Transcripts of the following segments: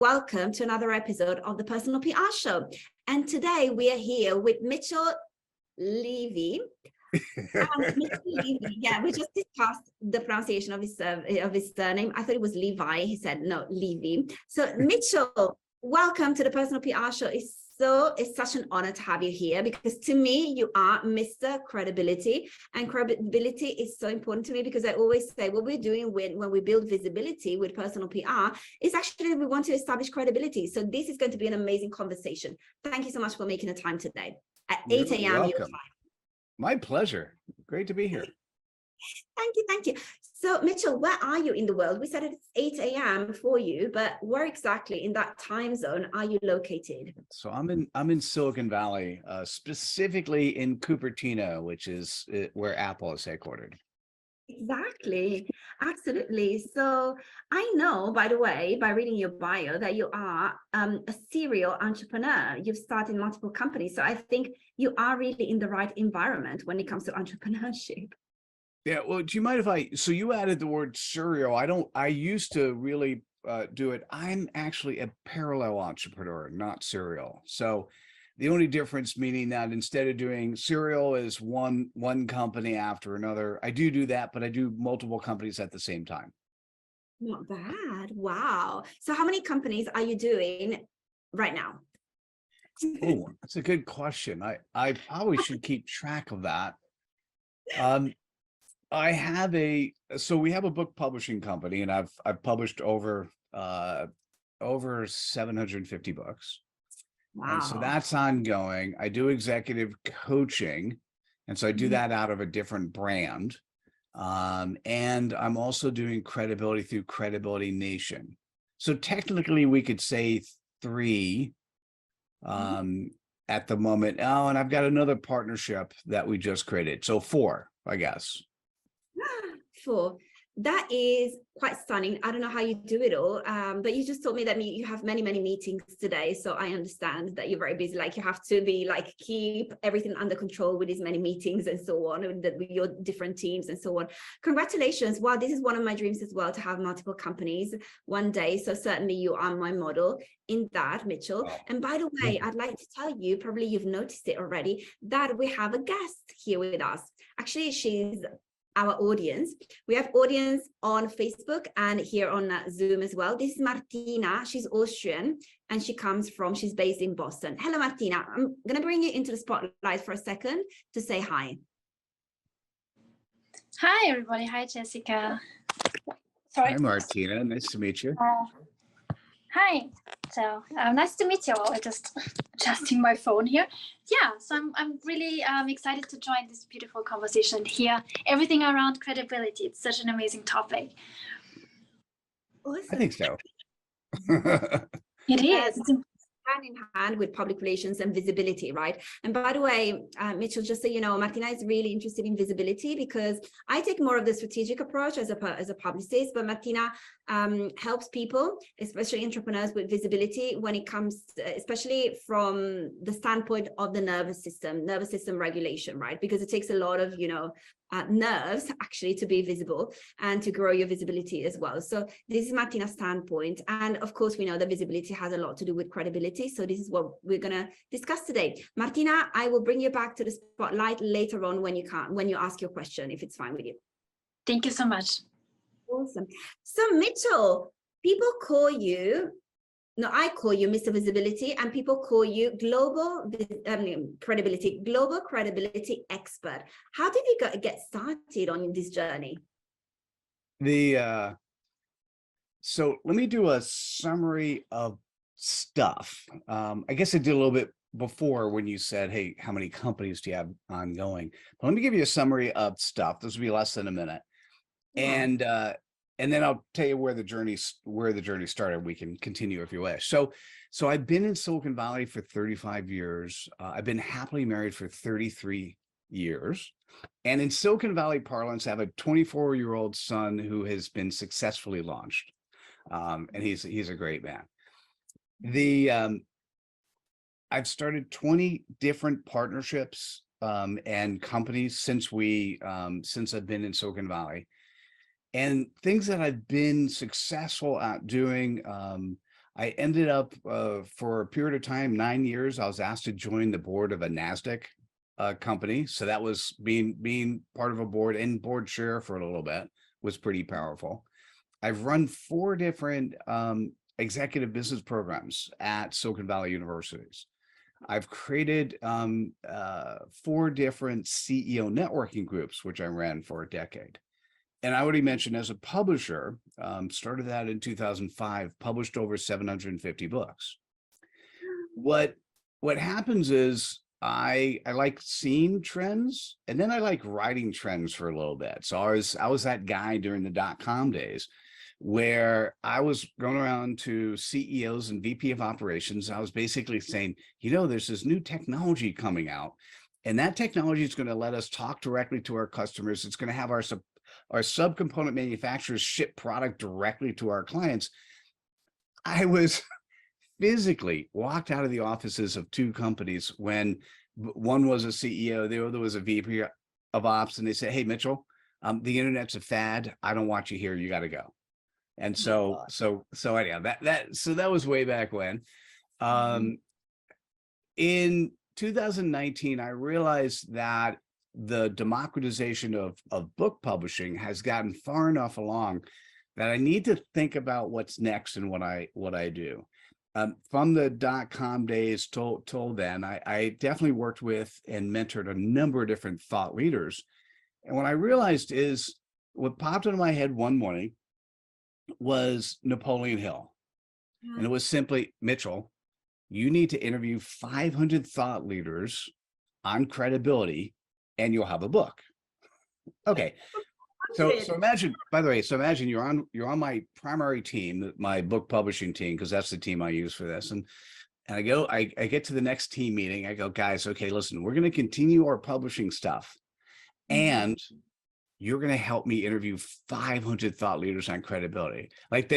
Welcome to another episode of the Personal PR Show. And today we are here with Mitchell Levy. Mitchell Levy, yeah, we just discussed the pronunciation of his surname. I thought it was Levi. He said no, Levy. So Mitchell, welcome to the Personal PR Show. It's such an honor to have you here because to me, you are Mr. Credibility, and credibility is so important to me because I always say what we're doing when we build visibility with personal PR is actually we want to establish credibility. So this is going to be an amazing conversation. Thank you so much for making the time today at 8 a.m. your time. My pleasure. Great to be here. Thank you. Thank you. So Mitchell, where are you in the world? We said it's 8 a.m. for you, but where exactly in that time zone are you located? So I'm in Silicon Valley, specifically in Cupertino, which is where Apple is headquartered. Exactly. Absolutely. So I know, by the way, by reading your bio, that you are a serial entrepreneur. You've started multiple companies. So I think you are really in the right environment when it comes to entrepreneurship. Yeah, well, do you mind if so you added the word serial. I used to really do it. I'm actually a parallel entrepreneur, not serial. So the only difference meaning that instead of doing serial is one company after another, I do that, but I do multiple companies at the same time. Not bad. Wow. So how many companies are you doing right now? Oh, that's a good question. I probably should keep track of that. I have we have a book publishing company, and I've published over 750 books. Wow. And so that's ongoing. I do executive coaching, and so I do that out of a different brand. And I'm also doing credibility through Credibility Nation. So technically we could say 3 at the moment. Oh, and I've got another partnership that we just created. So 4, I guess. 4. That is quite stunning. I don't know how you do it all, but you just told me that you have many meetings today. So I understand that you're very busy. Like you have to be like keep everything under control with these many meetings and so on, with your different teams and so on. Congratulations. Wow, this is one of my dreams as well, to have multiple companies one day. So certainly you are my model in that, Mitchell. Oh. And by the way, I'd like to tell you, probably you've noticed it already, that we have a guest here with us. Actually, she's our audience. We have audience on Facebook and here on Zoom as well. This is Martina. She's Austrian and she's based in Boston. Hello, Martina. I'm going to bring you into the spotlight for a second to say hi. Hi, everybody. Hi, Jessica. Sorry. Hi, Martina. Nice to meet you. Hi. So nice to meet you all. I just adjusting my phone here. Yeah, so I'm really excited to join this beautiful conversation here. Everything around credibility. It's such an amazing topic. Awesome. I think so. It is. It's hand in hand with public relations and visibility, right? And by the way, Mitchell, just so you know, Martina is really interested in visibility because I take more of the strategic approach as a publicist, but Martina helps people, especially entrepreneurs, with visibility when it comes, especially from the standpoint of the nervous system regulation, right? Because it takes a lot of, nerves actually to be visible and to grow your visibility as well. So this is Martina's standpoint. And of course, we know that visibility has a lot to do with credibility. So this is what we're going to discuss today. Martina, I will bring you back to the spotlight later on when you ask your question, if it's fine with you. Thank you so much. Awesome. So Mitchell, people call you, I call you Mr. Visibility, and people call you global credibility expert. How did you get started on this journey? So let me do a summary of stuff. I guess I did a little bit before when you said, hey, how many companies do you have ongoing? But let me give you a summary of stuff. This will be less than a minute. Yeah. And then I'll tell you where the journey started. We can continue if you wish. So I've been in Silicon Valley for 35 years. I've been happily married for 33 years. And in Silicon Valley parlance, I have a 24-year-old son who has been successfully launched. And he's a great man. I've started 20 different partnerships and companies since I've been in Silicon Valley. And things that I've been successful at doing, I ended up for a period of time, 9 years, I was asked to join the board of a NASDAQ company. So that was being part of a board and board chair for a little bit was pretty powerful. I've run 4 different executive business programs at Silicon Valley universities. I've created 4 different CEO networking groups, which I ran for a decade. And I already mentioned as a publisher, started that in 2005, published over 750 books. What happens is I like seeing trends, and then I like writing trends for a little bit. So I was that guy during the .com days where I was going around to CEOs and VP of operations. I was basically saying, there's this new technology coming out, and that technology is going to let us talk directly to our customers. It's going to have our subcomponent manufacturers ship product directly to our clients. I was physically walked out of the offices of 2 companies when one was a CEO, the other was a VP of ops, and they said, "Hey, Mitchell, the internet's a fad. I don't want you here. You got to go." And so anyhow, that was way back when. In 2019, I realized that the democratization of book publishing has gotten far enough along that I need to think about what's next and what I do. From the .com days till then, I definitely worked with and mentored a number of different thought leaders. And what I realized is what popped into my head one morning was Napoleon Hill. And it was simply, Mitchell, you need to interview 500 thought leaders on credibility and you'll have a book. Okay. So imagine, by the way, you're on my primary team, my book publishing team, because that's the team I use for this. And I get to the next team meeting. I go, guys, okay, listen, we're going to continue our publishing stuff. And you're going to help me interview 500 thought leaders on credibility. Like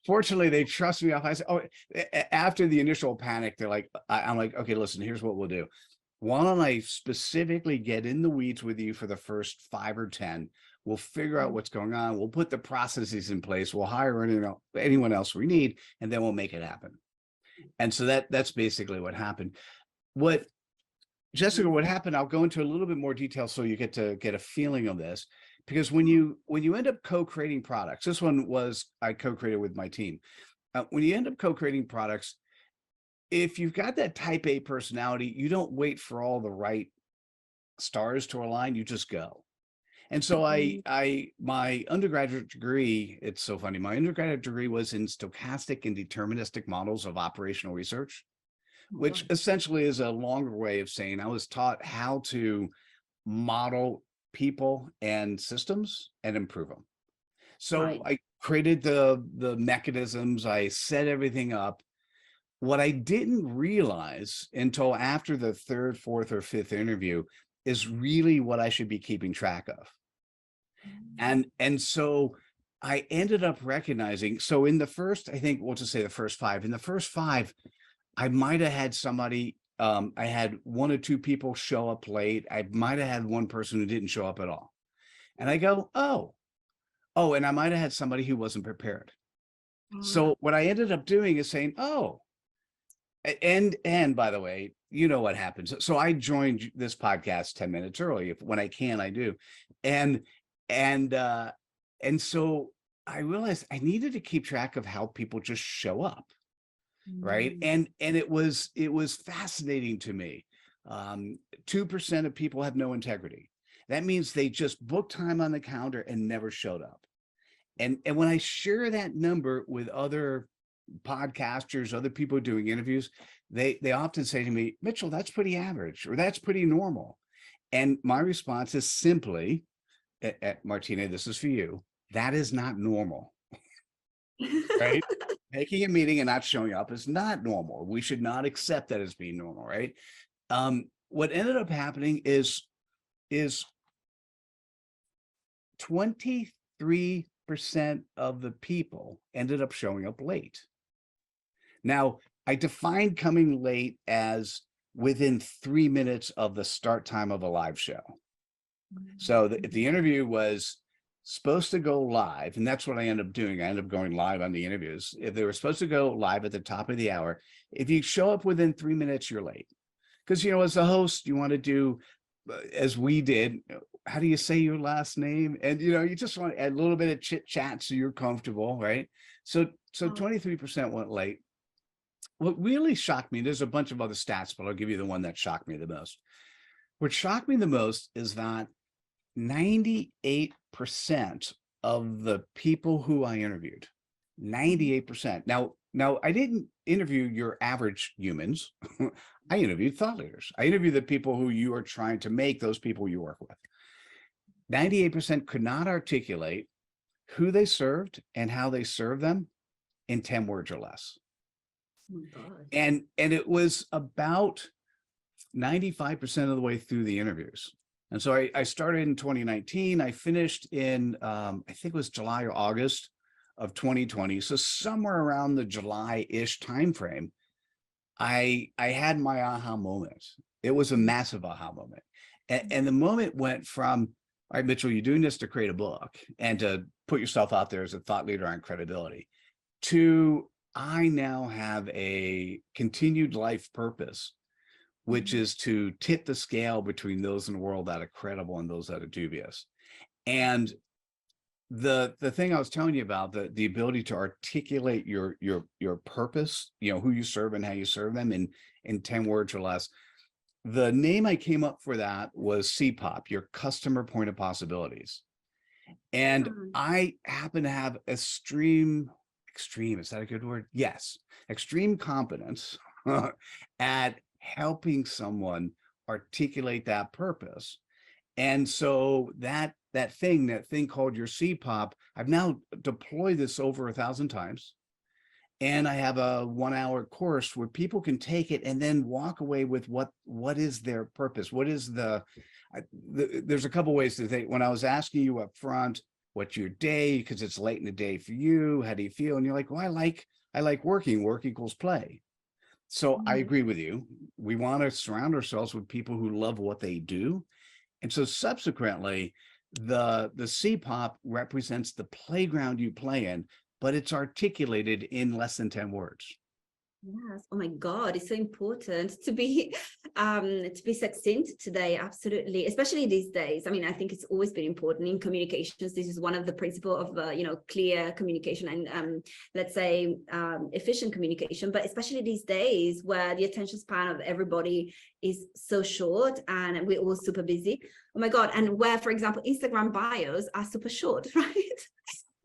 fortunately, they trust me. I said, after the initial panic, they're like, I'm like, okay, listen, here's what we'll do. Why don't I specifically get in the weeds with you for the first 5 or 10? We'll figure out what's going on. We'll put the processes in place. We'll hire anyone else we need, and then we'll make it happen. And so that's basically what happened. Jessica, what happened, I'll go into a little bit more detail so you get a feeling of this, because when you end up co-creating products, this one was I co-created with my team. When you end up co-creating products, if you've got that type A personality, you don't wait for all the right stars to align, you just go. And so my undergraduate degree, it's so funny, my undergraduate degree was in stochastic and deterministic models of operational research, which essentially is a longer way of saying I was taught how to model people and systems and improve them. So I created the mechanisms, I set everything up. What I didn't realize until after the 3rd, 4th, or 5th interview is really what I should be keeping track of. And so I ended up recognizing, so in the first, I think we'll just say the first 5, in the first 5, I might have had somebody, I had 1 or 2 people show up late. I might have had 1 person who didn't show up at all. And I go, oh, and I might have had somebody who wasn't prepared. So what I ended up doing is saying, and by the way, you know what happens. So I joined this podcast 10 minutes early. When I can, I do. And so I realized I needed to keep track of how people just show up. Right. And it was fascinating to me. 2% of people have no integrity. That means they just booked time on the calendar and never showed up. And when I share that number with other podcasters, other people doing interviews, they often say to me, Mitchell, that's pretty average, or that's pretty normal. And my response is simply, Martina, this is for you. That is not normal. Right? Making a meeting and not showing up is not normal. We should not accept that as being normal, right? What ended up happening is 23% of the people ended up showing up late. Now, I defined coming late as within 3 minutes of the start time of a live show. So if the interview was supposed to go live, and that's what I ended up doing. I ended up going live on the interviews. If they were supposed to go live at the top of the hour, if you show up within 3 minutes, you're late. Because, you know, as a host, you want to do, as we did, how do you say your last name? And, you know, you just want to add a little bit of chit chat so you're comfortable, right? So 23% went late. What really shocked me, there's a bunch of other stats, but I'll give you the one that shocked me the most. What shocked me the most is that 98% of the people who I interviewed, 98%. Now I didn't interview your average humans. I interviewed thought leaders. I interviewed the people who you are trying to make those people you work with. 98% could not articulate who they served and how they served them in 10 words or less. Oh my God. And it was about 95% of the way through the interviews. And so I started in 2019. I finished in, I think it was July or August of 2020. So somewhere around the July-ish timeframe, I had my aha moment. It was a massive aha moment. And the moment went from, all right, Mitchell, you're doing this to create a book and to put yourself out there as a thought leader on credibility, to I now have a continued life purpose, which is to tip the scale between those in the world that are credible and those that are dubious. And the thing I was telling you about, the ability to articulate your purpose, you know, who you serve and how you serve them in 10 words or less. The name I came up for that was CPOP, your customer point of possibilities. And I happen to have extreme, is that a good word? Yes. Extreme competence at helping someone articulate that purpose. And so that thing called your CPOP, I've now deployed this over 1,000 times. And I have a 1-hour course where people can take it and then walk away with what is their purpose? What is there's a couple ways to think. When I was asking you up front, what's your day? Because it's late in the day for you. How do you feel? And you're like, well, I like working. Work equals play. So I agree with you. We want to surround ourselves with people who love what they do. And so subsequently, the CPOP represents the playground you play in, but it's articulated in less than 10 words. Yes. Oh my God, it's so important to be succinct today. Absolutely. Especially these days. I mean, I think it's always been important in communications. This is one of the principles of, clear communication and let's say efficient communication, but especially these days where the attention span of everybody is so short and we're all super busy. Oh my God. And where, for example, Instagram bios are super short, right?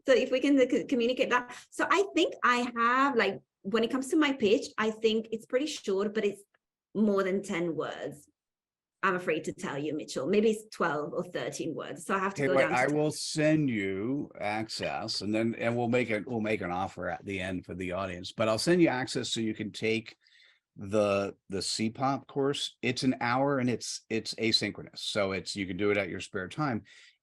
So if we can communicate that. So I think I have, like, when it comes to my pitch, I think it's pretty short, but it's more than 10 words. I'm afraid to tell you, Mitchell. Maybe it's 12 or 13 words. So I have to go down to I will send you access, and we'll make an offer at the end for the audience. But I'll send you access so you can take the CPOP course. It's an hour and it's asynchronous. So you can do it at your spare time.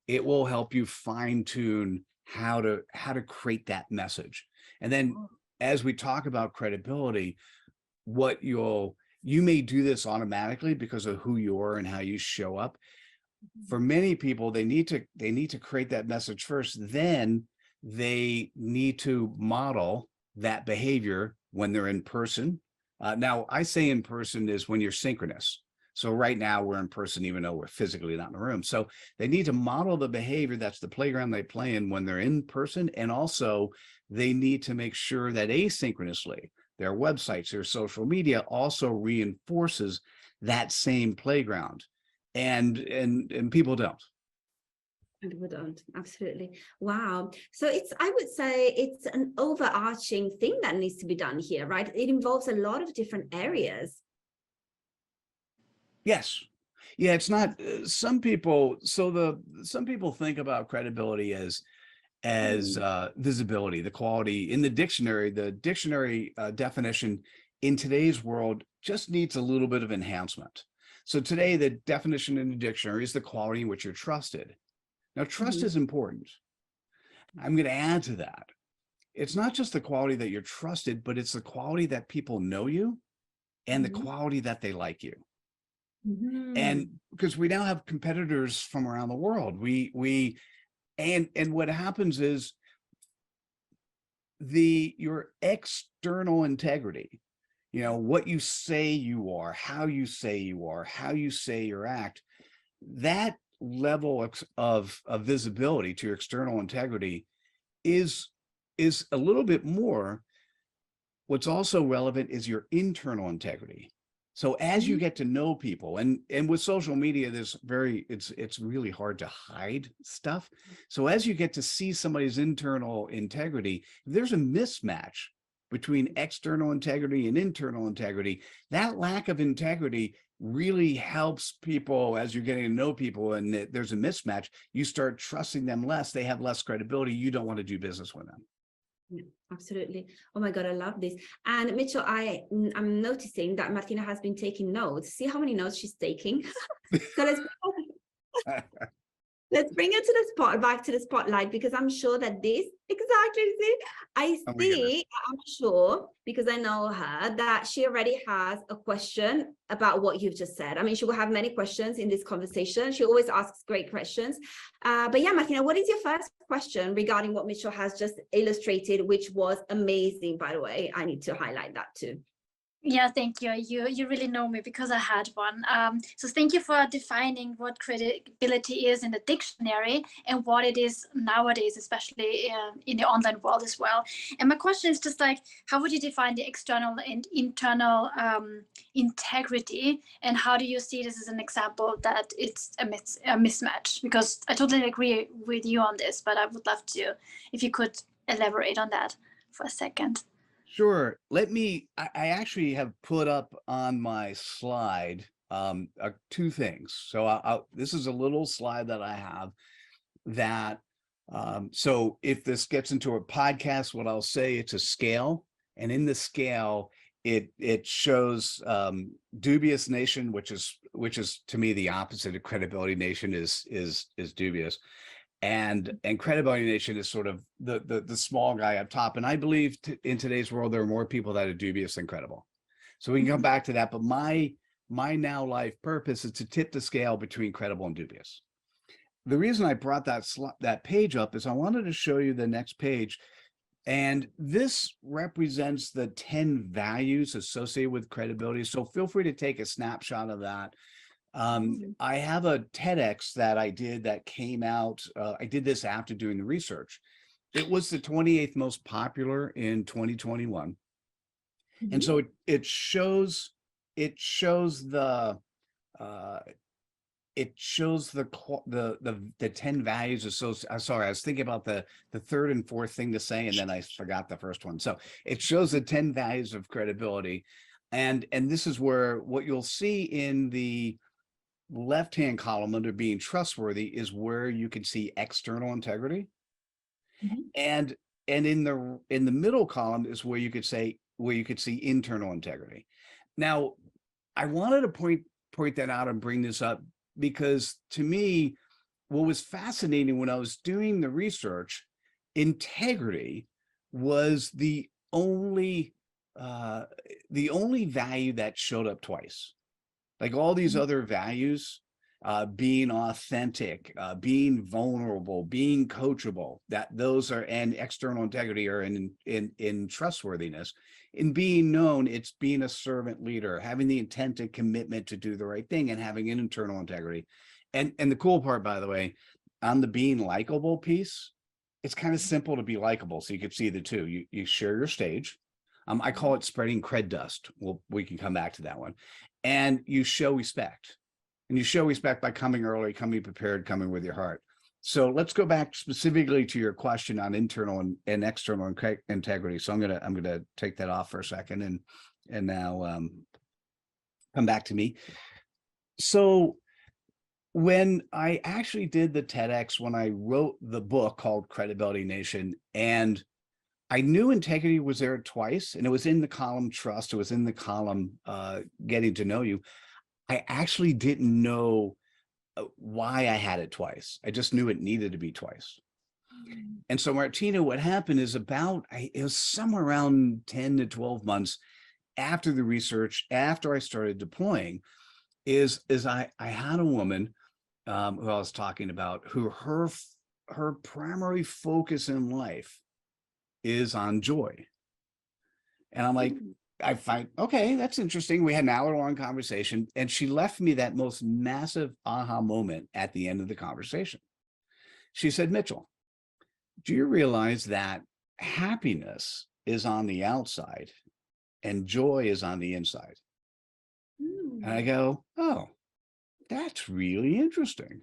It will help you fine tune how to create that message. And then as we talk about credibility, you may do this automatically because of who you are and how you show up. For many people, they need to create that message first. Then they need to model that behavior when they're in person. Now, I say in person is when you're synchronous. So right now we're in person, even though we're physically not in the room. So they need to model the behavior. That's the playground they play in when they're in person. And also they need to make sure that asynchronously, their websites, their social media also reinforces that same playground. And people don't. And we don't. Absolutely. Wow. So I would say it's an overarching thing that needs to be done here, right? It involves a lot of different areas. Yes. Yeah, it's not some people. Some people think about credibility as visibility, the quality in the dictionary. The dictionary definition in today's world just needs a little bit of enhancement. So today, the definition in the dictionary is the quality in which you're trusted. Now, trust is important. I'm going to add to that. It's not just the quality that you're trusted, but it's the quality that people know you and the quality that they like you. And because we now have competitors from around the world, we And what happens is your external integrity, what you say you are, how you say you are, how you say you act, that level of visibility to your external integrity is a little bit more. What's also relevant is your internal integrity. So as you get to know people, and with social media, it's really hard to hide stuff. So as you get to see somebody's internal integrity, if there's a mismatch between external integrity and internal integrity, that lack of integrity really helps people as you're getting to know people, and there's a mismatch. You start trusting them less. They have less credibility. You don't want to do business with them. Yeah, absolutely. Oh my God, I love this. And Mitchell, I'm noticing that Martina has been taking notes. See how many notes she's taking. So let's bring it to the back to the spotlight, because I'm sure that this I'm sure, because I know her, that she already has a question about what you've just said. I mean, she will have many questions in this conversation. She always asks great questions. But yeah, Martina, what is your first question regarding what Mitchell has just illustrated, which was amazing, by the way? I need to highlight that too. Yeah, thank you. You really know me because I had one. So thank you for defining what credibility is in the dictionary and what it is nowadays, especially in the online world as well. And my question is just like, how would you define the external and internal integrity? And how do you see this as an example that it's a mismatch? Because I totally agree with you on this, but I would love to, if you could elaborate on that for a second. Sure. I actually have put up on my slide two things. So this is a little slide that I have that, so if this gets into a podcast, what I'll say, it's a scale. And in the scale, it shows dubious nation, which is to me the opposite of credibility nation is dubious. And credibility nation is sort of the small guy up top. And I believe in today's world, there are more people that are dubious than credible. So we can come back to that. But my now life purpose is to tip the scale between credible and dubious. The reason I brought that page up is I wanted to show you the next page. And this represents the 10 values associated with credibility. So feel free to take a snapshot of that. I have a TEDx that I did that came out. I did this after doing the research. It was the 28th most popular in 2021. And so it shows the 10 values associated. Sorry, I was thinking about the third and fourth thing to say, and then I forgot the first one. So it shows the 10 values of credibility. And this is where what you'll see in the left-hand column under being trustworthy is where you can see external integrity. And in the middle column is where you could see internal integrity. Now, I wanted to point that out and bring this up because to me, what was fascinating when I was doing the research, integrity was the only value that showed up twice. Like all these other values, being authentic, being vulnerable, being coachable, and external integrity are in trustworthiness. In being known, it's being a servant leader, having the intent and commitment to do the right thing, and having an internal integrity. And the cool part, by the way, on the being likable piece, it's kind of simple to be likable. So you can see the two. You share your stage. I call it spreading cred dust. We can come back to that one. And you show respect. And you show respect by coming early, coming prepared, coming with your heart. So let's go back specifically to your question on internal and external integrity. So I'm gonna take that off for a second and now come back to me. So when I actually did the TEDx, when I wrote the book called Credibility Nation, and I knew integrity was there twice, and it was in the column trust. It was in the column getting to know you. I actually didn't know why I had it twice. I just knew it needed to be twice. And so, Martina, what happened is it was somewhere around 10 to 12 months after the research, after I started deploying, is I had a woman who I was talking about, who her her primary focus in life is on joy. And I'm like, I find, okay, that's interesting. We had an hour-long conversation, and she left me that most massive aha moment at the end of the conversation. She said, Mitchell, do you realize that happiness is on the outside and joy is on the inside? And I go, oh, that's really interesting.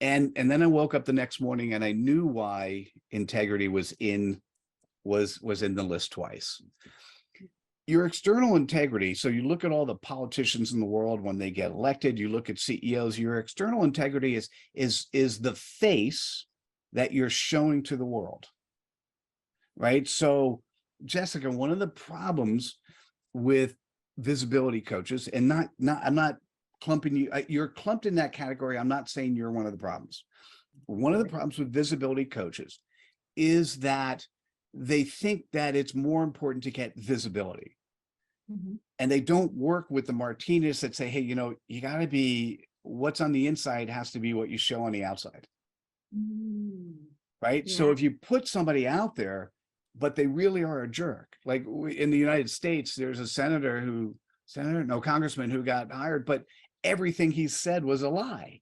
And then I woke up the next morning and I knew why integrity was in the list twice. Your external integrity. So you look at all the politicians in the world when they get elected, you look at CEOs, your external integrity is the face that you're showing to the world. Right. So Jessica, one of the problems with visibility coaches, and I'm not clumping you, you're clumped in that category. I'm not saying you're one of the problems. One of the problems with visibility coaches is that they think that it's more important to get visibility. And they don't work with the Martinez that say, hey, you got to be, what's on the inside has to be what you show on the outside. Right. Yeah. So if you put somebody out there, but they really are a jerk, like in the United States, there's a congressman who got hired, but everything he said was a lie.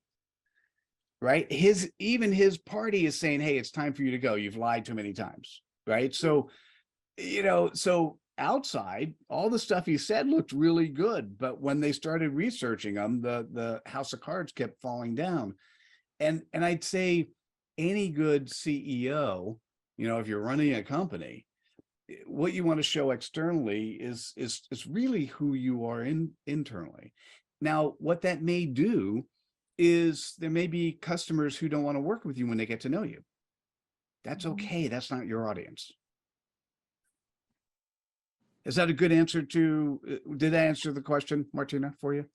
Right. Even his party is saying, hey, it's time for you to go. You've lied too many times. Right. So, so outside, all the stuff he said looked really good. But when they started researching him, the house of cards kept falling down. And I'd say any good CEO, if you're running a company, what you want to show externally is really who you are internally. Now, what that may do is there may be customers who don't want to work with you when they get to know you. That's okay. That's not your audience. Is that a good answer did I answer the question, Martina, for you?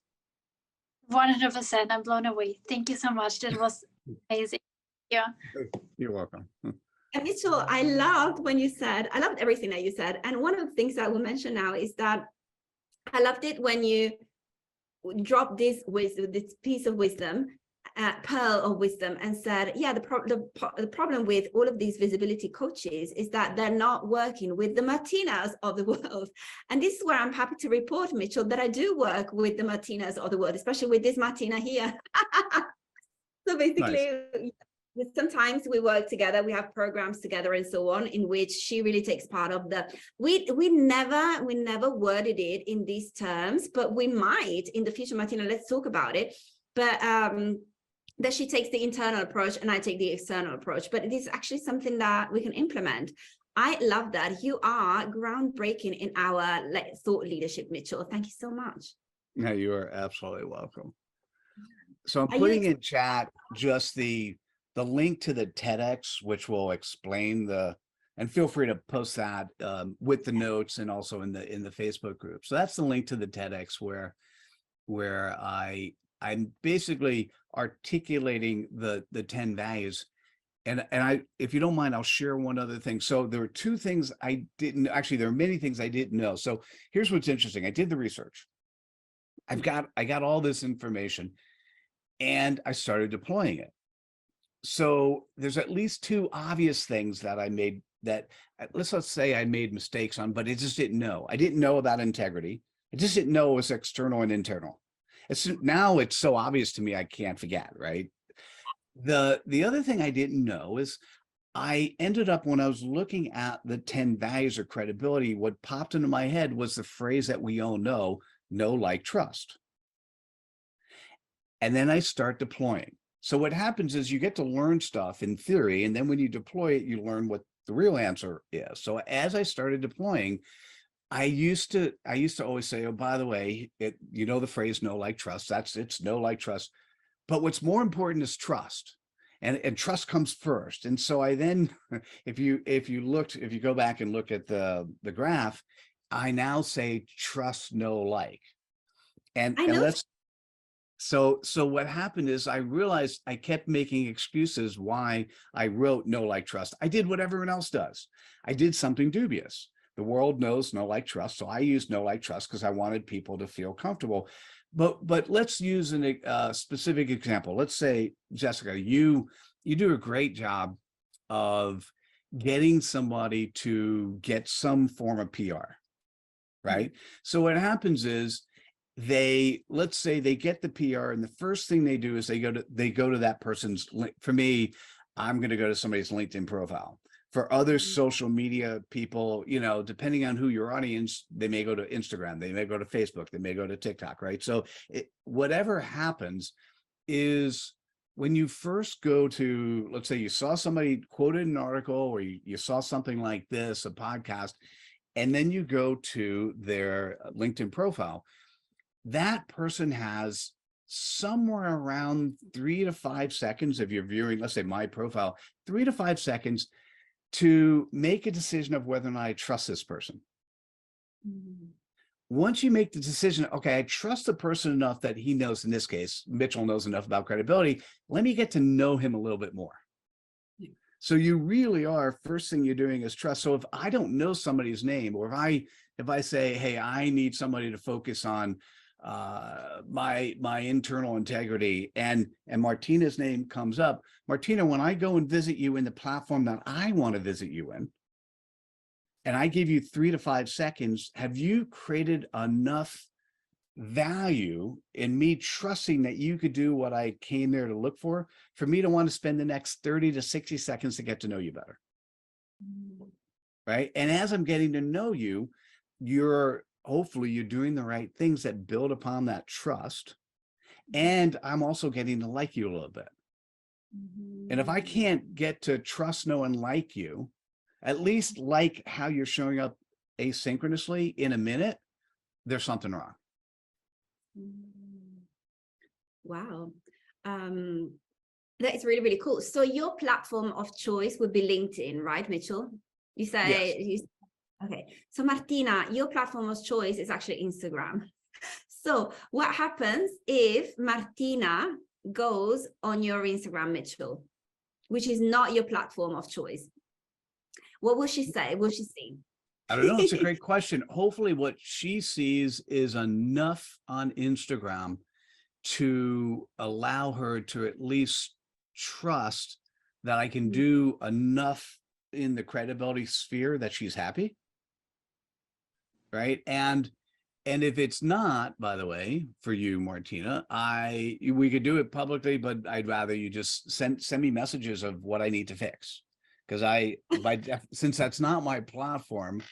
100%. I'm blown away. Thank you so much. That was amazing. Yeah. You're welcome. And Mitchell, I loved everything that you said. And one of the things that I will mention now is that I loved it when you dropped this piece of wisdom, pearl of wisdom, and said, yeah, the problem with all of these visibility coaches is that they're not working with the Martinas of the world. And this is where I'm happy to report, Mitchell, that I do work with the Martinas of the world, especially with this Martina here. So basically, nice. Sometimes we work together, we have programs together and so on, in which she really takes part of we never worded it in these terms, but we might in the future. Martina, let's talk about it. But that she takes the internal approach and I take the external approach, but it is actually something that we can implement. I love that. You are groundbreaking in our thought leadership, Mitchell. Thank you so much. No, you are absolutely welcome. So I'm putting in chat just the link to the TEDx, which will explain and feel free to post that with the notes and also in the Facebook group. So that's the link to the TEDx where I'm basically articulating the 10 values. And if you don't mind, I'll share one other thing. So there were two things there are many things I didn't know. So here's what's interesting. I did the research. I got all this information and I started deploying it. So there's at least two obvious things that I made let's say I made mistakes on, but I just didn't know. I didn't know about integrity. I just didn't know it was external and internal. Now it's so obvious to me, I can't forget, right? The other thing I didn't know is I ended up, when I was looking at the 10 values of credibility, what popped into my head was the phrase that we all know, like, trust. And then I start deploying. So what happens is you get to learn stuff in theory, and then when you deploy it, you learn what the real answer is. So as I started deploying, I used to always say, oh, by the way, the phrase know, like, trust. It's know, like, trust. But what's more important is trust. And trust comes first. And so I then, if you go back and look at the graph, I now say trust, know, like. So what happened is I realized I kept making excuses why I wrote know, like, trust. I did what everyone else does. I did something dubious. The world knows know, like, trust. So I used know, like, trust because I wanted people to feel comfortable. But let's use a specific example. Let's say, Jessica, you you do a great job of getting somebody to get some form of PR, right? So what happens is let's say they get the PR, and the first thing they do is they go to that person's link. For me, I'm going to go to somebody's LinkedIn profile. For other social media people, depending on who your audience, they may go to Instagram, they may go to Facebook, they may go to TikTok, right? So whatever happens is when you first go to, let's say you saw somebody quoted an article, or you saw something like this, a podcast, and then you go to their LinkedIn profile, that person has somewhere around 3 to 5 seconds, if you're viewing, let's say my profile, 3 to 5 seconds to make a decision of whether or not I trust this person. Once you make the decision, okay, I trust the person enough that he knows, in this case, Mitchell knows enough about credibility, let me get to know him a little bit more. So you really are, first thing you're doing is trust. So if I don't know somebody's name, or if I say, hey, I need somebody to focus on my internal integrity, and Martina's name comes up, Martina, when I go and visit you in the platform that I want to visit you in, and I give you 3 to 5 seconds, have you created enough value in me trusting that you could do what I came there to look for me to want to spend the next 30 to 60 seconds to get to know you better? Right? And as I'm getting to know you, hopefully you're doing the right things that build upon that trust. And I'm also getting to like you a little bit. And if I can't get to trust, know, and like you, at least like how you're showing up asynchronously in a minute, there's something wrong. Wow. That is really, really cool. So your platform of choice would be LinkedIn, right, Mitchell? You say, yes. Okay. So Martina, your platform of choice is actually Instagram. So what happens if Martina goes on your Instagram, Mitchell, which is not your platform of choice? What will she say? Will she see? I don't know. It's a great question. Hopefully what she sees is enough on Instagram to allow her to at least trust that I can do enough in the credibility sphere that she's happy. Right. And if it's not, by the way, for you, Martina, we could do it publicly, but I'd rather you just send me messages of what I need to fix. Because since that's not my platform,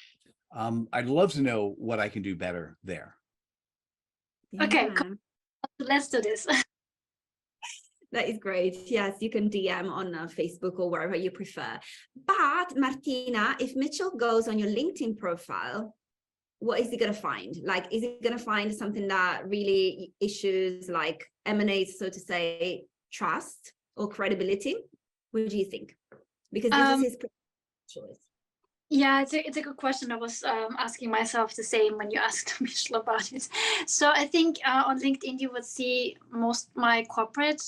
I'd love to know what I can do better there. Okay, let's do this. That is great. Yes, you can DM on Facebook or wherever you prefer. But Martina, if Mitchell goes on your LinkedIn profile, what is he going to find? Like, is he going to find something that really issues like emanates, so to say, trust or credibility? What do you think? Because this is his choice. Yeah, it's a good question. I was asking myself the same when you asked Mitchell about it. So I think on LinkedIn you would see most my corporate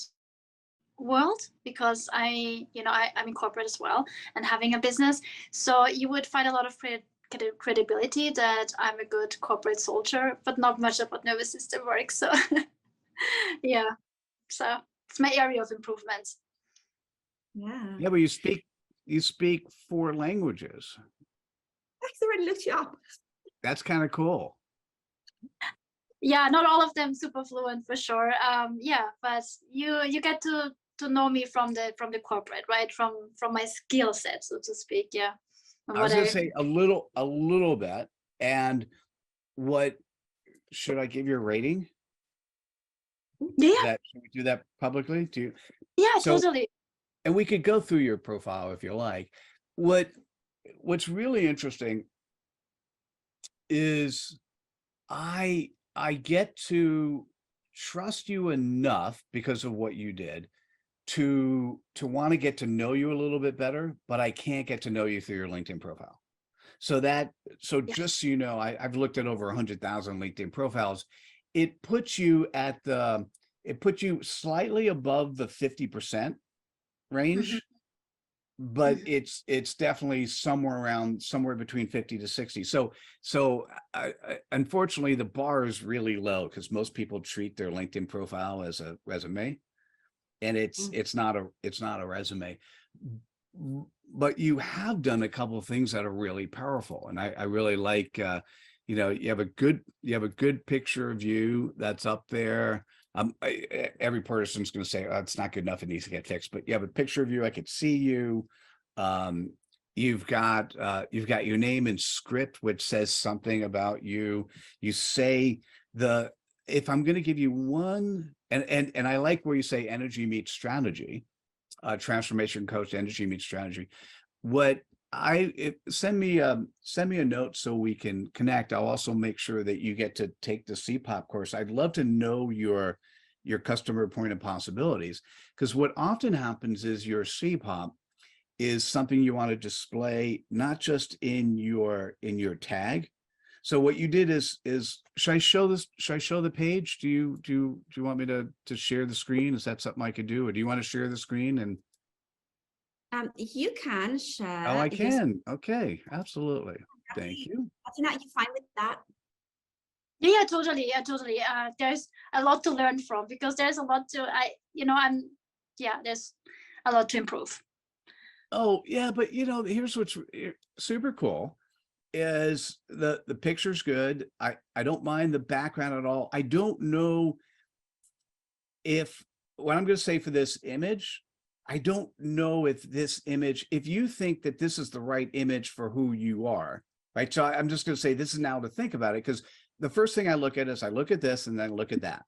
world, because I'm in corporate as well and having a business. So you would find a lot of credibility that I'm a good corporate soldier, but not much about nervous system work. So yeah, so it's my area of improvement. Yeah, but you speak 4 languages. I already looked you up. That's kind of cool. Yeah, not all of them super fluent for sure. Yeah, but you get to know me from the corporate, right? From my skill set, so to speak. Yeah. I was going to say a little bit. And what should I give you a rating? Yeah. Should we do that publicly? Yeah, totally. And we could go through your profile if you like. What's really interesting is I get to trust you enough because of what you did to want to get to know you a little bit better, but I can't get to know you through your LinkedIn profile. So just so you know, I've looked at over 100,000 LinkedIn profiles. It puts you slightly above the 50% range, but it's definitely somewhere between 50 to 60. So unfortunately, the bar is really low because most people treat their LinkedIn profile as a resume. and it's not a resume. But you have done a couple of things that are really powerful, and I really like you know, you have a good picture of you that's up there. Every person's going to say, oh, it's not good enough, it needs to get fixed, but you have a picture of you, I could see you. You've got your name in script, which says something about you. You say if I'm going to give you one, and I like where you say energy meets strategy, transformation coach, energy meets strategy. Send me a note so we can connect. I'll also make sure that you get to take the CPOP course. I'd love to know your customer point of possibilities, because what often happens is your CPOP is something you want to display not just in your tag. So what you did is should I show the page? Do you want me to share the screen? Is that something I could do, or do you want to share the screen? And you can share. oh, I can. Okay, absolutely. Thank you. Are you fine with that? Yeah, totally. There's a lot to learn from, because there's a lot to there's a lot to improve. Oh yeah, but here's what's super cool is the picture's good. I don't mind the background at all. I don't know if what I'm going to say for this image, I don't know if this image, if you think that this is the right image for who you are, right? So I'm just going to say this is now to think about it, because the first thing I look at is I look at this and then I look at that.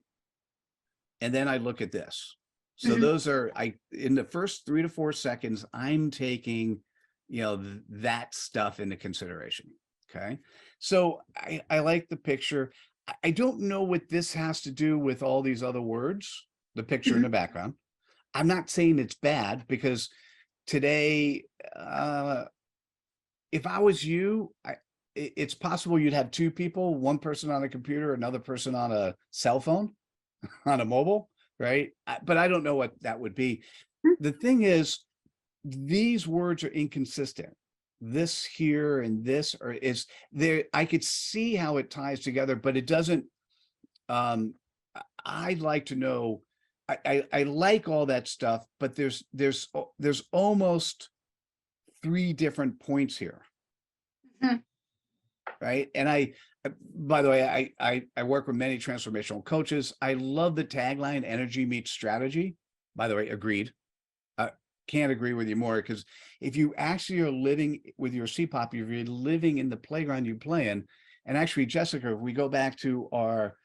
And then I look at this. So those are, in the first 3 to 4 seconds, I'm taking, that stuff into consideration. Okay. So I like the picture. I don't know what this has to do with all these other words, the picture in the background. I'm not saying it's bad, because today, if I was you, it's possible you'd have two people, one person on a computer, another person on a cell phone, on a mobile, right? But I don't know what that would be. The thing is, these words are inconsistent. This here and this is there. I could see how it ties together, but it doesn't. I'd like to know. I like all that stuff, but there's almost 3 different points here. Right. And by the way, I work with many transformational coaches. I love the tagline, energy meets strategy. By the way, agreed. Can't agree with you more, because if you actually are living with your CPOP, you're living in the playground you play in. And actually, Jessica, if we go back to our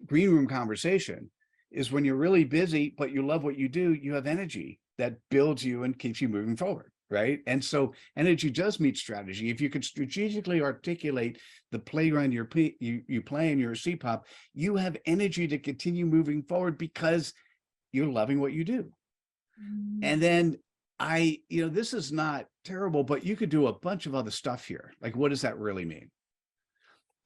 green room conversation, is when you're really busy, but you love what you do, you have energy that builds you and keeps you moving forward. Right. And so energy does meet strategy. If you can strategically articulate the playground you play in your CPOP, you have energy to continue moving forward because you're loving what you do. And then this is not terrible, but you could do a bunch of other stuff here. Like, what does that really mean?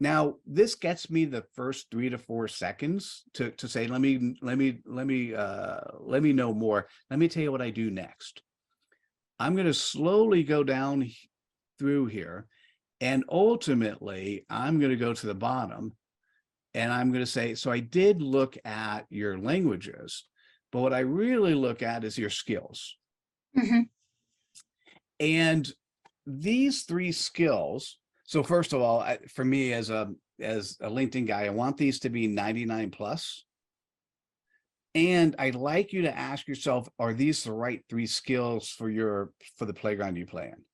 Now, this gets me the first 3 to 4 seconds to say, let me know more. Let me tell you what I do next. I'm going to slowly go down through here, and ultimately I'm going to go to the bottom, and I'm going to say, so I did look at your languages, but what I really look at is your skills. And these 3 skills. So first of all, for me as a LinkedIn guy, I want these to be 99 plus. And I'd like you to ask yourself, are these the right 3 skills for the playground you play in?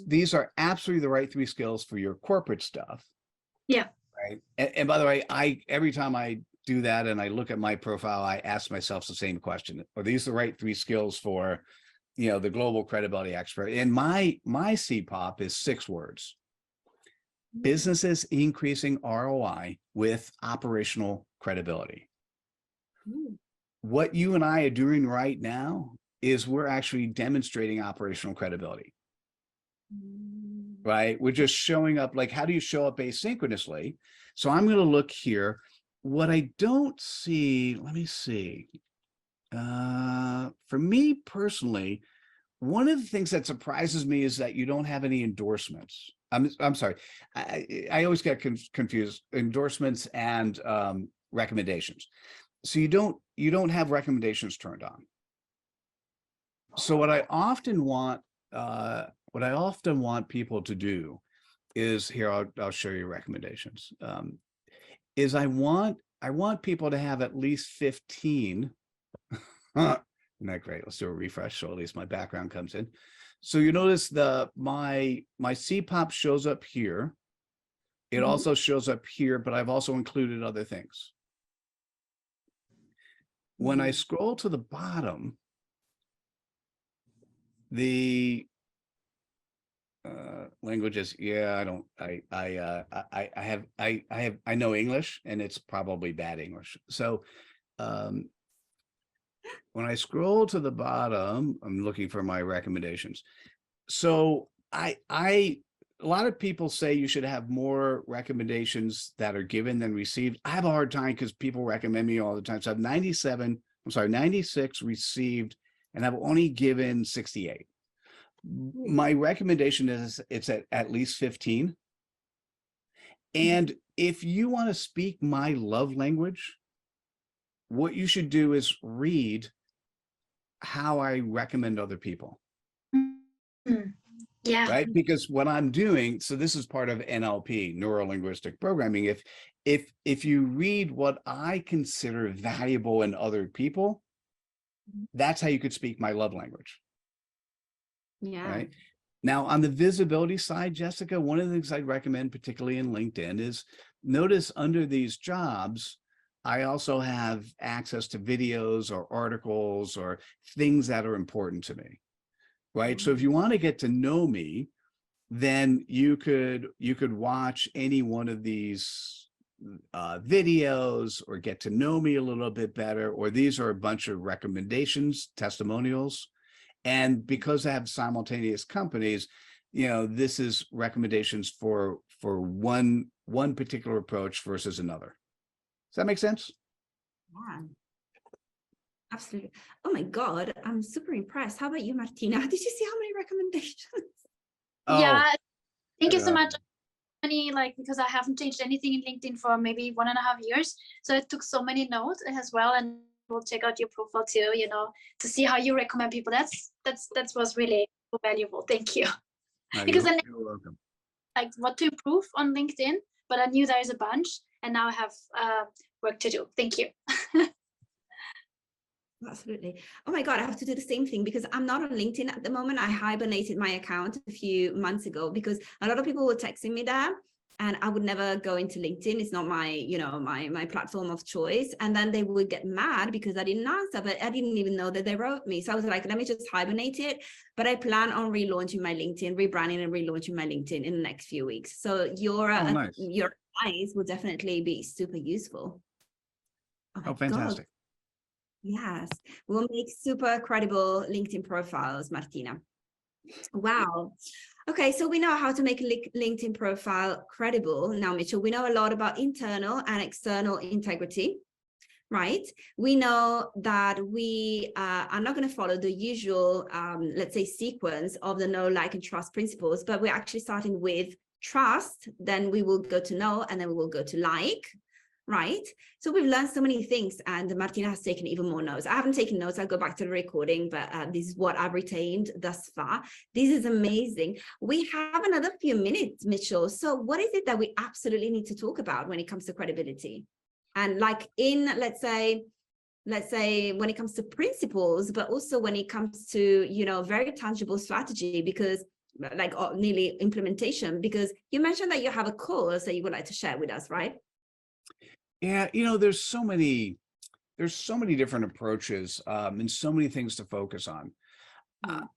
These are absolutely the right 3 skills for your corporate stuff. Yeah. Right. And by the way, every time I do that and I look at my profile, I ask myself the same question. Are these the right 3 skills for, the global credibility expert? And my CPOP is 6 words. Businesses increasing ROI with operational credibility. What you and I are doing right now is we're actually demonstrating operational credibility. Right? We're just showing up. Like, how do you show up asynchronously? So I'm going to look here. What I don't see, let me see. For me personally, one of the things that surprises me is that you don't have any endorsements. I'm sorry. I always get confused, endorsements and recommendations. so you don't have recommendations turned on. So what I often want people to do is here, I'll show you recommendations. Is I want people to have at least 15. Isn't that great? Let's do a refresh so at least my background comes in. So you notice my CPOP shows up here. It also shows up here, but I've also included other things. When I scroll to the bottom, the languages, yeah, I know English, and it's probably bad English. So when I scroll to the bottom, I'm looking for my recommendations. So a lot of people say you should have more recommendations that are given than received. I have a hard time because people recommend me all the time. So I have 96 received, and I've only given 68. My recommendation is it's at least 15. And if you want to speak my love language, what you should do is read how I recommend other people. Yeah. Right. Because what I'm doing, so this is part of NLP, neuro linguistic programming. If you read what I consider valuable in other people, that's how you could speak my love language. Yeah. Right. Now, on the visibility side, Jessica, one of the things I'd recommend, particularly in LinkedIn, is notice under these jobs, I also have access to videos or articles or things that are important to me. Right. So if you want to get to know me, then you could watch any one of these videos or get to know me a little bit better, or these are a bunch of recommendations, testimonials. And because I have simultaneous companies, this is recommendations for one particular approach versus another. Does that make sense? Yeah. Absolutely. Oh my God, I'm super impressed. How about you, Martina? Did you see how many recommendations? Yeah, thank you so much. Because I haven't changed anything in LinkedIn for maybe 1.5 years. So I took so many notes as well, and we'll check out your profile too, to see how you recommend people. That was really valuable. Thank you. Because you're welcome. Like what to improve on LinkedIn, but I knew there's a bunch, and now I have work to do. Thank you. Absolutely. Oh my God, I have to do the same thing because I'm not on LinkedIn at the moment. I hibernated my account a few months ago because a lot of people were texting me there, and I would never go into LinkedIn. It's not my, my platform of choice. And then they would get mad because I didn't answer, but I didn't even know that they wrote me. So I was like, let me just hibernate it. But I plan on relaunching my LinkedIn, rebranding and relaunching my LinkedIn in the next few weeks. So your advice will definitely be super useful. Oh, fantastic. God. Yes, we'll make super credible LinkedIn profiles, Martina. Wow. Okay, so we know how to make a LinkedIn profile credible. Now, Mitchell, we know a lot about internal and external integrity, right? We know that we are not going to follow the usual, let's say, sequence of the know, like, and trust principles, but we're actually starting with trust, then we will go to know, and then we will go to like. Right. So we've learned so many things, and Martina has taken even more notes. I haven't taken notes. I'll go back to the recording, but this is what I've retained thus far. This is amazing. We have another few minutes, Mitchell. So what is it that we absolutely need to talk about when it comes to credibility? And like in, let's say when it comes to principles, but also when it comes to, very tangible strategy, because like nearly implementation, because you mentioned that you have a course that you would like to share with us, right? Yeah, there's so many different approaches and so many things to focus on.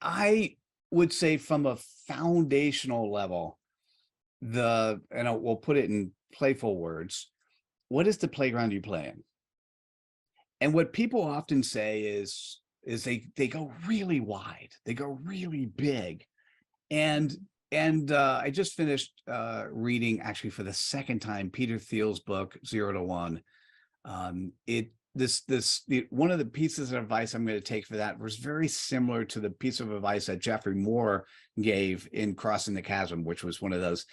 I would say from a foundational level, we'll put it in playful words, what is the playground you play in? And what people often say is they go really wide, they go really big. And I just finished reading, actually for the second time, Peter Thiel's book, 0 to 1. One of the pieces of advice I'm going to take for that was very similar to the piece of advice that Jeffrey Moore gave in Crossing the Chasm, which was one of those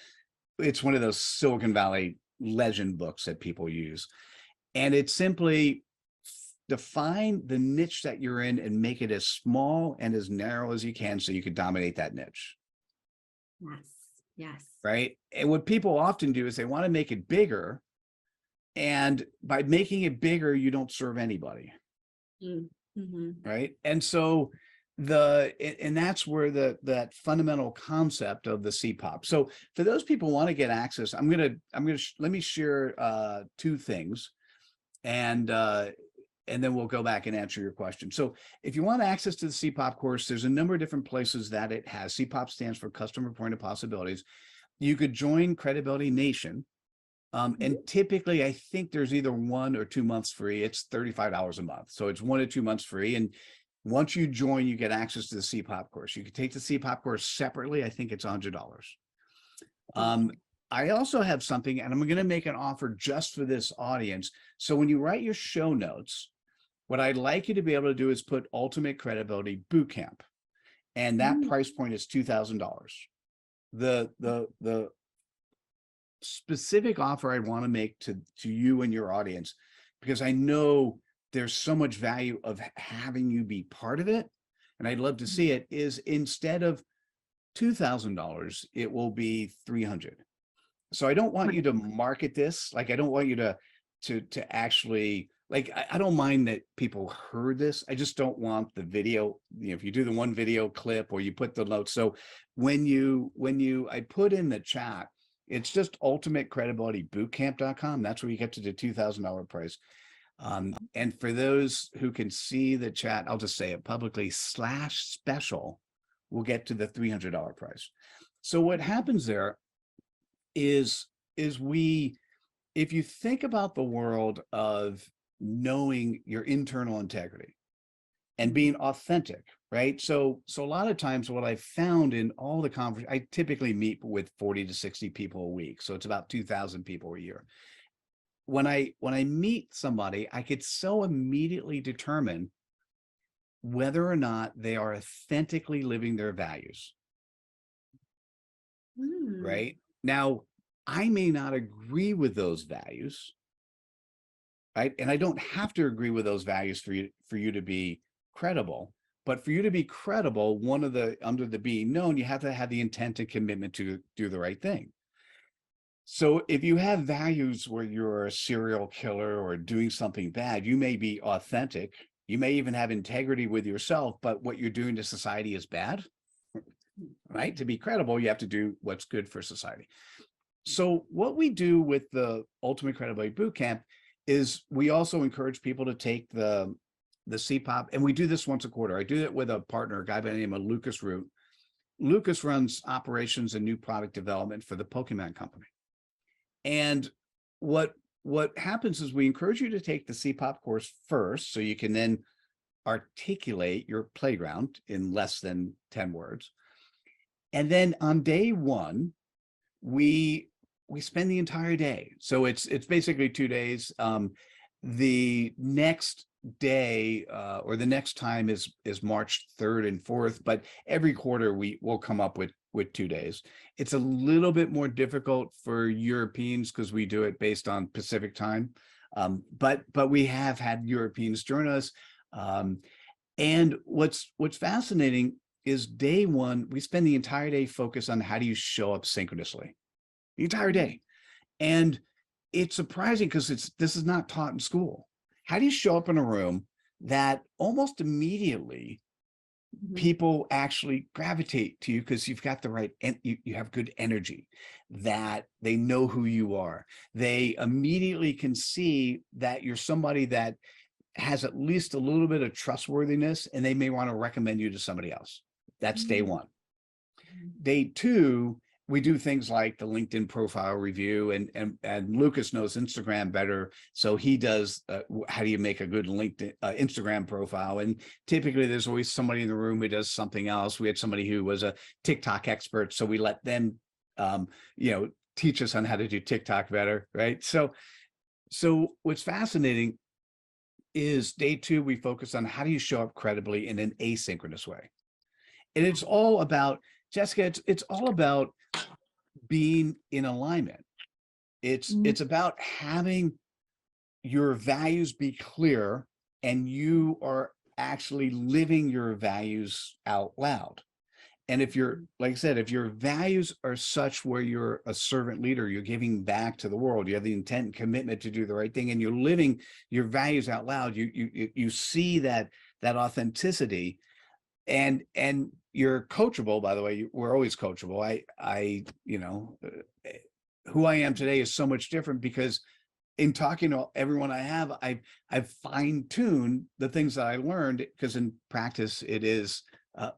Silicon Valley legend books that people use. And it's simply define the niche that you're in and make it as small and as narrow as you can so you can dominate that niche. Yes. Yes. Right. And what people often do is they want to make it bigger. And by making it bigger, you don't serve anybody. Mm-hmm. Right. And so and that's where that fundamental concept of the CPOP. So for those people who want to get access, let me share two things, and then we'll go back and answer your question. So if you want access to the CPOP course, there's a number of different places that it has. CPOP stands for Customer Point of Possibilities. You could join Credibility Nation. And typically, I think there's either 1 or 2 months free. It's $35 a month. So it's 1 or 2 months free. And once you join, you get access to the CPOP course. You can take the CPOP course separately. I think it's $100. I also have something, and I'm going to make an offer just for this audience. So when you write your show notes, what I'd like you to be able to do is put Ultimate Credibility Bootcamp. And that price point is $2,000. The specific offer I want to make to you and your audience, because I know there's so much value of having you be part of it, and I'd love to see it, is instead of $2,000, it will be $300. So I don't want you to market this. Like, I don't want you to actually, like, I don't mind that people heard this. I just don't want the video, if you do the one video clip or you put the notes. So when I put in the chat, it's just ultimatecredibilitybootcamp.com. That's where you get to the $2,000 price. And for those who can see the chat, I'll just say it publicly, /special will get to the $300 price. So what happens there is if you think about the world of knowing your internal integrity and being authentic, right? So a lot of times what I found in all the conferences, I typically meet with 40 to 60 people a week. So it's about 2,000 people a year. When I meet somebody, I could so immediately determine whether or not they are authentically living their values. Right? Now, I may not agree with those values, right? And I don't have to agree with those values for you to be credible. But for you to be credible, under the being known, you have to have the intent and commitment to do the right thing. So if you have values where you're a serial killer or doing something bad, you may be authentic. You may even have integrity with yourself, but what you're doing to society is bad, right? To be credible, you have to do what's good for society. So what we do with the Ultimate Credibility Bootcamp is we also encourage people to take the CPOP, and we do this once a quarter. I do it with a partner, a guy by the name of Lucas Root. Lucas runs operations and new product development for the Pokemon company. And what happens is we encourage you to take the CPOP course first, so you can then articulate your playground in less than 10 words. And then on day one, we spend the entire day. So it's basically 2 days. The next day or the next time is March 3rd and 4th, but every quarter we will come up with 2 days. It's a little bit more difficult for Europeans because we do it based on Pacific time. But we have had Europeans join us. And what's fascinating is day one, we spend the entire day focused on how do you show up synchronously, the entire day. And it's surprising because this is not taught in school. How do you show up in a room that almost immediately people actually gravitate to you because you've got the right, and you have good energy, that they know who you are. They immediately can see that you're somebody that has at least a little bit of trustworthiness, and they may want to recommend you to somebody else. That's day one. Day two, we do things like the LinkedIn profile review, and Lucas knows Instagram better. So he does, how do you make a good LinkedIn Instagram profile? And typically there's always somebody in the room who does something else. We had somebody who was a TikTok expert, so we let them, teach us on how to do TikTok better, right? So what's fascinating is day two, we focus on how do you show up credibly in an asynchronous way. And it's all about, Jessica, it's all about being in alignment. It's about having your values be clear and you are actually living your values out loud. And if you're, like I said, if your values are such where you're a servant leader, you're giving back to the world, you have the intent and commitment to do the right thing, and you're living your values out loud, you see that authenticity, and you're coachable. By the way, we're always coachable. I you know, who I am today is so much different because in talking to everyone I have, I've fine-tuned the things that I learned, because in practice it is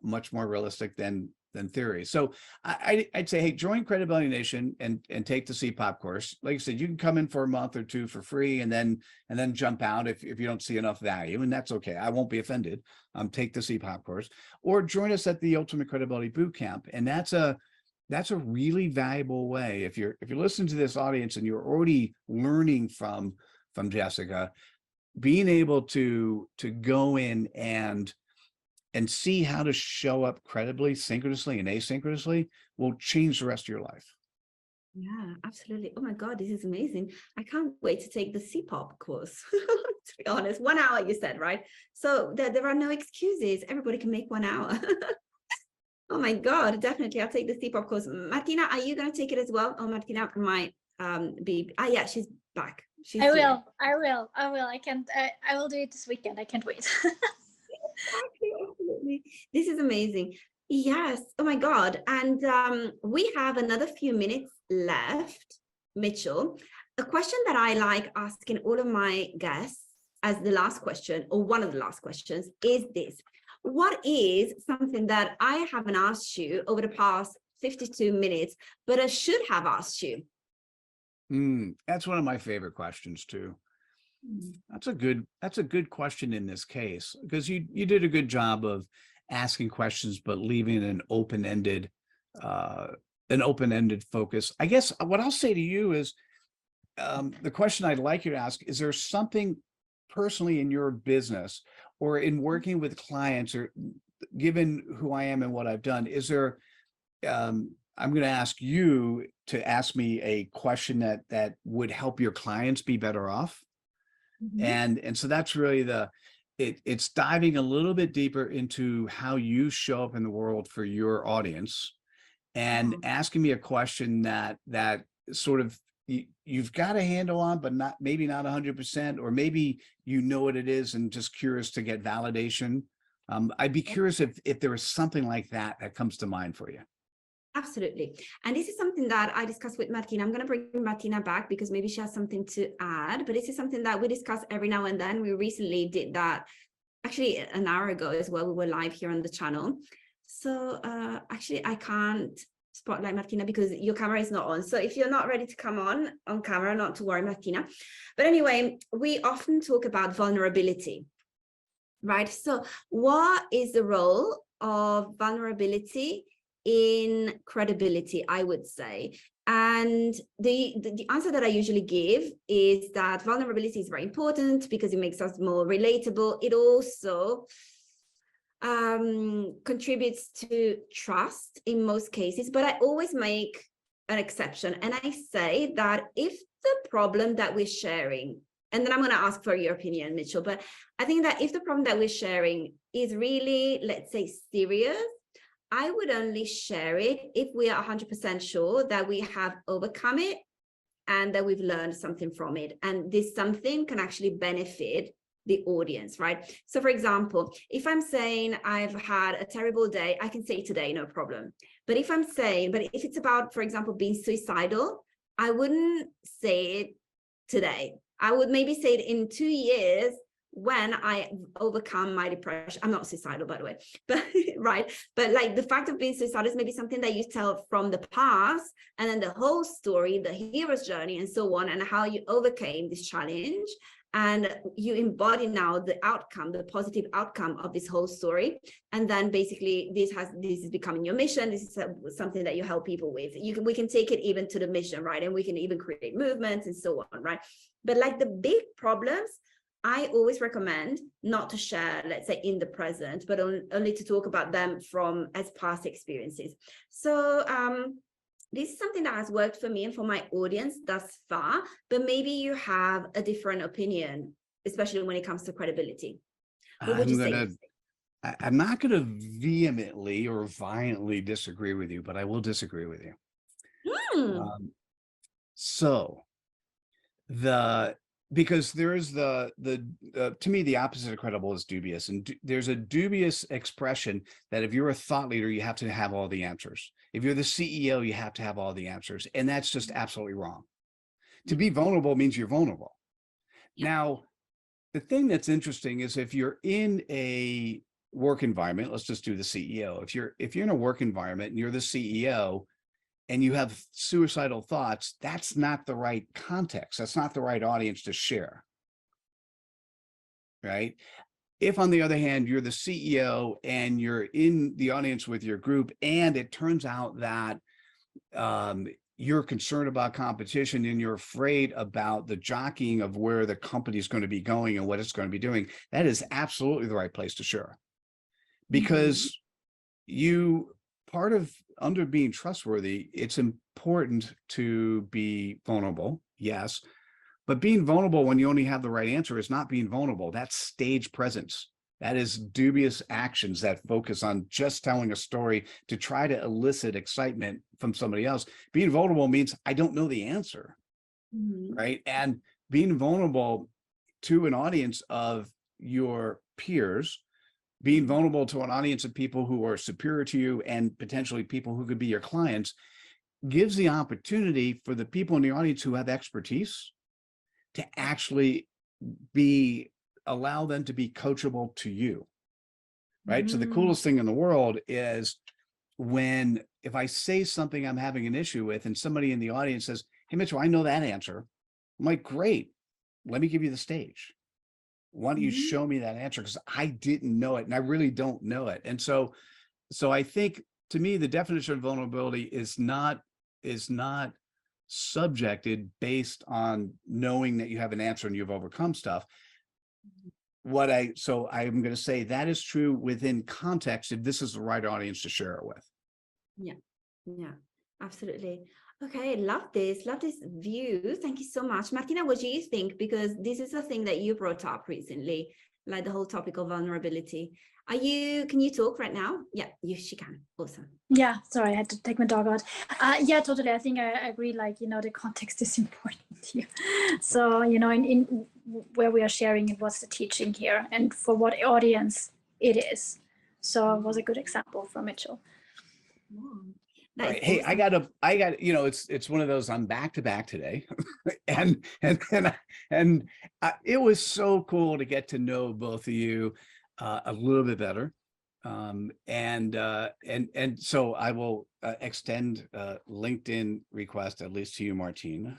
much more realistic than theory. So I'd say, hey, join Credibility Nation and take the CPOP course. Like I said, you can come in for a month or two for free, and then jump out if you don't see enough value, and that's okay. I won't be offended. Take the CPOP course, or join us at the Ultimate Credibility Bootcamp, and that's a really valuable way. If you're listening to this audience and you're already learning from Jessica, being able to go in and see how to show up credibly, synchronously and asynchronously will change the rest of your life. Yeah, absolutely. Oh my God, this is amazing. I can't wait to take the CPOP course. To be honest, 1 hour, you said, right? So there are no excuses. Everybody can make 1 hour. Oh my God, definitely. I'll take the CPOP course. Martina, are you going to take it as well? Oh, Martina might be, yeah, she's back. I will. I will do it this weekend. I can't wait. Absolutely. This is amazing. Yes. Oh my God. And we have another few minutes left, Mitchell. A question that I like asking all of my guests as the last question, or one of the last questions, is this. What is something that I haven't asked you over the past 52 minutes, but I should have asked you? That's one of my favorite questions too. That's a good question in this case, because you did a good job of asking questions, but leaving an open-ended focus. I guess what I'll say to you is, the question I'd like you to ask, is there something personally in your business or in working with clients, or given who I am and what I've done, is there, I'm going to ask you to ask me a question that would help your clients be better off. And so that's really it's diving a little bit deeper into how you show up in the world for your audience, and asking me a question that sort of you've got a handle on, but maybe not 100%, or maybe you know what it is and just curious to get validation. I'd be curious if there was something like that comes to mind for you. Absolutely. And this is something that I discussed with Martina. I'm going to bring Martina back because maybe she has something to add, but this is something that we discuss every now and then. We recently did that actually an hour ago as well. We were live here on the channel. So actually I can't spotlight Martina because your camera is not on. So if you're not ready to come on camera, not to worry, Martina. But anyway, we often talk about vulnerability, right? So what is the role of vulnerability in credibility, I would say? And the answer that I usually give is that vulnerability is very important because it makes us more relatable. It also contributes to trust in most cases, but I always make an exception. And I say that if the problem that we're sharing, and then I'm going to ask for your opinion, Mitchell, but I think that if the problem that we're sharing is really, let's say, serious, I would only share it if we are 100% sure that we have overcome it and that we've learned something from it. And this something can actually benefit the audience, right? So for example, if I'm saying I've had a terrible day, I can say today, no problem. But if it's about, for example, being suicidal, I wouldn't say it today. I would maybe say it in 2 years when I overcome my depression. I'm not suicidal, by the way, but right. But like the fact of being suicidal is maybe something that you tell from the past, and then the whole story, the hero's journey and so on, and how you overcame this challenge. And you embody now the outcome, the positive outcome of this whole story. And then basically this is becoming your mission. This is something that you help people with. We can take it even to the mission, right? And we can even create movements and so on, right? But like the big problems, I always recommend not to share, let's say, in the present, but only to talk about them as past experiences. So this is something that has worked for me and for my audience thus far, but maybe you have a different opinion especially when it comes to credibility? What would you say? I'm not going to vehemently or violently disagree with you, but I will disagree with you. Because there is to me, the opposite of credible is dubious. And there's a dubious expression that if you're a thought leader, you have to have all the answers. If you're the CEO, you have to have all the answers. And that's just absolutely wrong. To be vulnerable means you're vulnerable. Yeah. Now, the thing that's interesting is if you're in a work environment, let's just do the CEO. If you're in a work environment and you're the CEO and you have suicidal thoughts, that's not the right context. That's not the right audience to share. Right? If, on the other hand, you're the CEO and you're in the audience with your group, and it turns out that you're concerned about competition and you're afraid about the jockeying of where the company is going to be going and what it's going to be doing, that is absolutely the right place to share. Because part of under being trustworthy, it's important to be vulnerable, yes, but being vulnerable when you only have the right answer is not being vulnerable. That's stage presence. That is dubious actions that focus on just telling a story to try to elicit excitement from somebody else. Being vulnerable means I don't know the answer, right? And being vulnerable to an audience of your peers, being vulnerable to an audience of people who are superior to you and potentially people who could be your clients, gives the opportunity for the people in the audience who have expertise to actually allow them to be coachable to you, right? So the coolest thing in the world is if I say something I'm having an issue with and somebody in the audience says, hey, Mitchell, I know that answer. I'm like, great, let me give you the stage. Why don't you show me that answer? Because I didn't know it and I really don't know it. And so I think, to me, the definition of vulnerability is not subjected based on knowing that you have an answer and you've overcome stuff. So I'm going to say that is true within context if this is the right audience to share it with. Yeah, absolutely. Okay, love this view. Thank you so much. Martina, what do you think? Because this is a thing that you brought up recently, like the whole topic of vulnerability. Can you talk right now? Yeah, she can. Awesome. Yeah, sorry, I had to take my dog out. Yeah, totally. I think I agree, like, the context is important here. So, in where we are sharing it, what's the teaching here and for what audience it is. So it was a good example from Mitchell. Right. Hey, awesome. I got, it's one of those, I'm back to back today. and it was so cool to get to know both of you a little bit better. And so I will extend LinkedIn request, at least to you, Martina.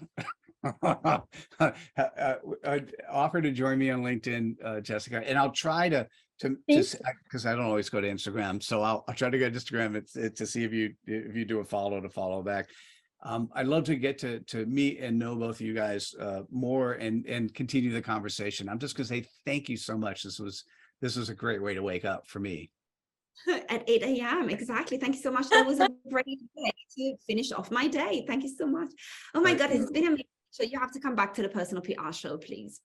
Offer to join me on LinkedIn, Jessica, and I'll try to because I don't always go to Instagram, so I'll try to go to Instagram to see if you do a follow back. I'd love to get to meet and know both of you guys more and continue the conversation. I'm just going to say thank you so much. This was a great way to wake up for me. At 8 a.m. exactly. Thank you so much. That was a great way to finish off my day. Thank you so much. Oh my God, it's been amazing. So you have to come back to the Personal PR show, please.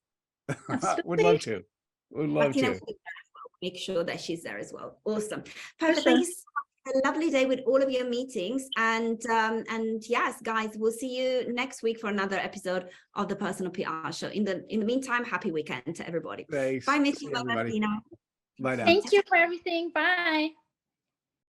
Would love to. Martina, make sure that she's there as well. Awesome. Perfect. Thank you so much. A lovely day with all of your meetings. And yes, guys, we'll see you next week for another episode of the Personal PR show. In the meantime, happy weekend to everybody. Thanks. Bye, Mitchell. Bye, Martina. Bye now. Thank you for everything. Bye.